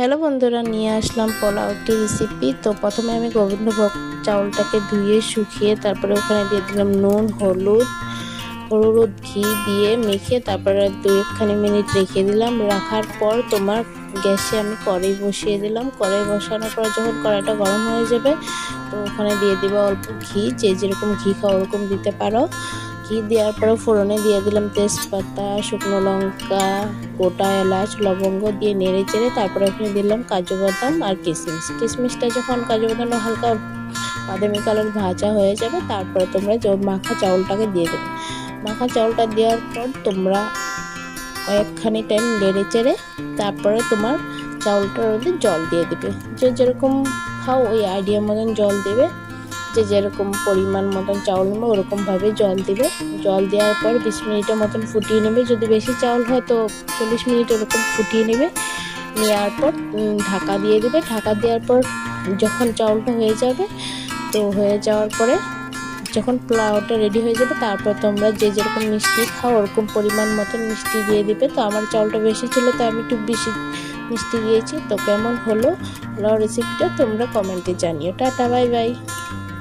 Hello বন্ধুরা, নিয়ে আসলাম পোলাওটি recipe. তো প্রথমে আমি গোবিন্দভোগ চাউলটাকে ধুয়ে শুকিয়ে তারপরে ওখানে দিয়ে দিলাম নুন, হলুদ ঘি দিয়ে মেখে তারপরে 2-1 মিনিট রেখে দিলাম। রাখার পর তোমার গ্যাসে আমি কড়াই বসিয়ে দিলাম। কড়াই বসানোর পর যখন কড়াইটা গরম হয়ে যাবে তো ওখানে দিয়ে দিব অল্প ঘি, যে যেরকম ঘি খাও ওরকম দিতে পারো। ঘি দেওয়ার পরে ফোড়নে দিয়ে দিলাম তেজপাতা, শুকনো লঙ্কা, গোটা এলাচ, লবঙ্গ দিয়ে নেড়ে চেড়ে তারপরে ওখানে দিলাম কাজু বাদাম আর কিশমিশটা যখন কাজু বাদামটা হালকা বাদামি কালার ভাজা হয়ে যাবে তারপরে তোমরা মাখা চাউলটাকে দিয়ে দেবে। মাখা চাউলটা দেওয়ার পর তোমরা কয়েকখানি টাইম নেড়ে চেড়ে তারপরে তোমার চাউলটার মধ্যে জল দিয়ে দেবে। যে যেরকম খাও ওই আইডিয়া মতন জল দেবে, যে যেরকম পরিমাণ মতন চাউল নেবে ওরকমভাবে জল দিবে। জল দেওয়ার পর 20 মিনিটের মতন ফুটিয়ে নেবে। যদি বেশি চাউল হয় তো 40 মিনিট ওরকম ফুটিয়ে নেবে। নেওয়ার পর ঢাকা দিয়ে দেবে। ঢাকা দেওয়ার পর যখন চাউলটা হয়ে যাবে তো হয়ে যাওয়ার পরে যখন পোলাওটা রেডি হয়ে যাবে তারপর তোমরা যে যেরকম মিষ্টি খাও ওরকম পরিমাণ মতন মিষ্টি দিয়ে দিবে। তো আমার চাউলটা বেশি ছিল তো আমি একটু বেশি মিষ্টি দিয়েছি। তো কেমন হলো পোলাও রেসিপিটা তোমরা কমেন্টে জানিও। Tata, bye bye.